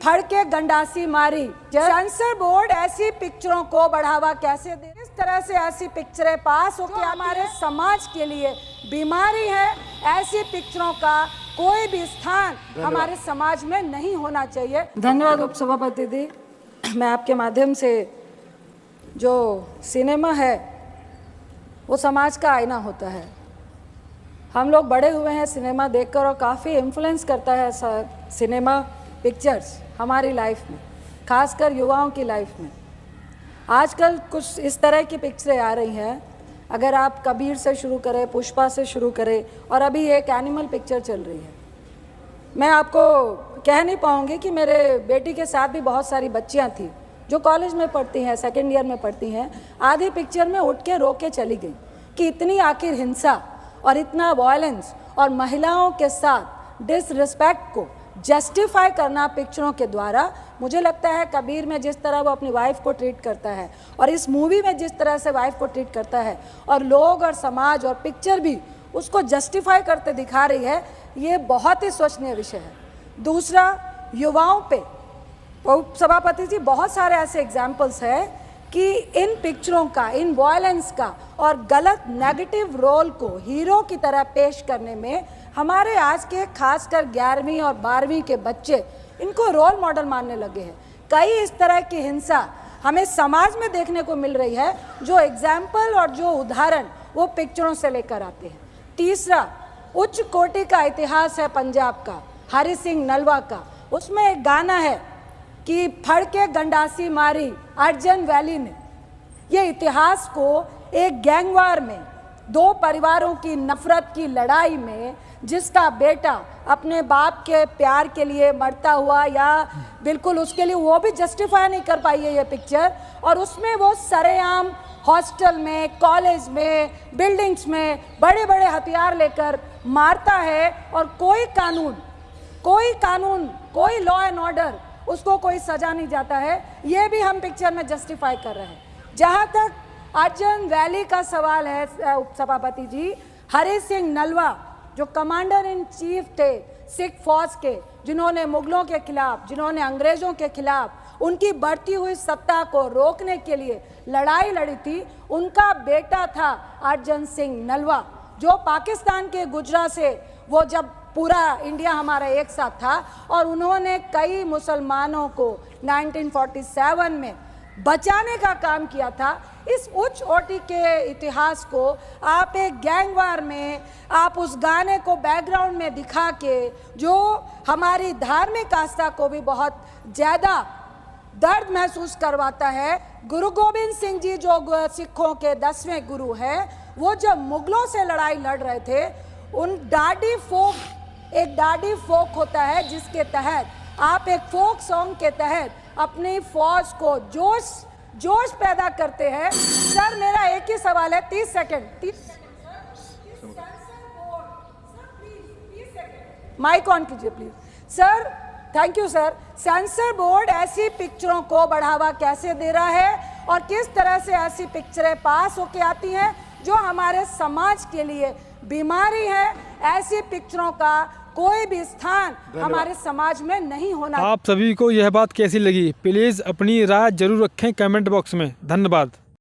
फड़ के गंडासी मारी। सेंसर बोर्ड ऐसी पिक्चरों को बढ़ावा कैसे दे? इस तरह से ऐसी पिक्चरें पास हो के हमारे समाज के लिए बीमारी है। ऐसी पिक्चरों का कोई भी स्थान हमारे समाज में नहीं होना चाहिए। धन्यवाद उपसभापति दी। मैं आपके माध्यम से, जो सिनेमा है वो समाज का आईना होता है। हम लोग बड़े हुए हैं सिनेमा देखकर और काफ़ी इन्फ्लुएंस करता है सिनेमा पिक्चर्स हमारी लाइफ में, खासकर युवाओं की लाइफ में। आजकल कुछ इस तरह की पिक्चरें आ रही हैं। अगर आप कबीर से शुरू करें, पुष्पा से शुरू करें, और अभी एक एनिमल पिक्चर चल रही है। मैं आपको कह नहीं पाऊँगी कि मेरे बेटी के साथ भी बहुत सारी बच्चियाँ थी जो कॉलेज में पढ़ती हैं, सेकेंड ईयर में पढ़ती हैं। आधी पिक्चर में उठ के रो के चली गई कि इतनी आखिर हिंसा और इतना वायलेंस और महिलाओं के साथ डिसरिस्पेक्ट को जस्टिफाई करना पिक्चरों के द्वारा, मुझे लगता है कबीर में जिस तरह वो अपनी वाइफ को ट्रीट करता है और इस मूवी में जिस तरह से वाइफ को ट्रीट करता है, और लोग और समाज और पिक्चर भी उसको जस्टिफाई करते दिखा रही है, ये बहुत ही सोचनीय विषय है। दूसरा, युवाओं पे सभापति जी बहुत सारे ऐसे एग्जाम्पल्स हैं कि इन पिक्चरों का, इन वायलेंस का और गलत नेगेटिव रोल को हीरो की तरह पेश करने में हमारे आज के खासकर 11वीं और 12वीं के बच्चे इनको रोल मॉडल मानने लगे हैं। कई इस तरह की हिंसा हमें समाज में देखने को मिल रही है, जो एग्जाम्पल और जो उदाहरण वो पिक्चरों से लेकर आते हैं। तीसरा, उच्च कोटि का इतिहास है पंजाब का, हरि सिंह नलवा का। उसमें एक गाना है कि फड़ के गंडासी मारी अर्जन वैली ने। ये इतिहास को एक गैंगवार में, दो परिवारों की नफरत की लड़ाई में, जिसका बेटा अपने बाप के प्यार के लिए मरता हुआ, या बिल्कुल उसके लिए वो भी जस्टिफाई नहीं कर पाई है ये पिक्चर, और उसमें वो सरेआम हॉस्टल में, कॉलेज में, बिल्डिंग्स में बड़े बड़े हथियार लेकर मारता है, और कोई कानून, कोई लॉ एंड ऑर्डर, उसको कोई सजा नहीं जाता है। ये भी हम पिक्चर में जस्टिफाई कर रहे हैं। जहाँ तक अर्जन वैली का सवाल है उपसभापति जी, हरि सिंह नलवा जो कमांडर इन चीफ थे सिख फौज के, जिन्होंने मुगलों के खिलाफ, जिन्होंने अंग्रेजों के खिलाफ उनकी बढ़ती हुई सत्ता को रोकने के लिए लड़ाई लड़ी थी, उनका बेटा था अर्जन सिंह नलवा, जो पाकिस्तान के गुजरा से, वो जब पूरा इंडिया हमारा एक साथ था, और उन्होंने कई मुसलमानों को 1947 में बचाने का काम किया था। इस उच्च कोटि के इतिहास को आप एक गैंगवार में, आप उस गाने को बैकग्राउंड में दिखा के, जो हमारी धार्मिक आस्था को भी बहुत ज़्यादा दर्द महसूस करवाता है। गुरु गोविंद सिंह जी जो सिखों के 10वें गुरु हैं, वो जब मुगलों से लड़ाई लड़ रहे थे, उन एक डाडी फोक होता है, जिसके तहत आप एक फोक सॉन्ग के तहत अपनी फौज को जोश पैदा करते हैं। सर, मेरा एक ही सवाल है, 30 सेकंड माइक ऑन कीजिए please. Sir, thank you sir. Sensor board ऐसी पिक्चरों को बढ़ावा कैसे दे रहा है, और किस तरह से ऐसी पिक्चरें पास होके आती हैं जो हमारे समाज के लिए बीमारी है? ऐसी पिक्चरों का कोई भी स्थान हमारे समाज में नहीं होना। आप सभी को यह बात कैसी लगी, प्लीज़ अपनी राय जरूर रखें कमेंट बॉक्स में। धन्यवाद।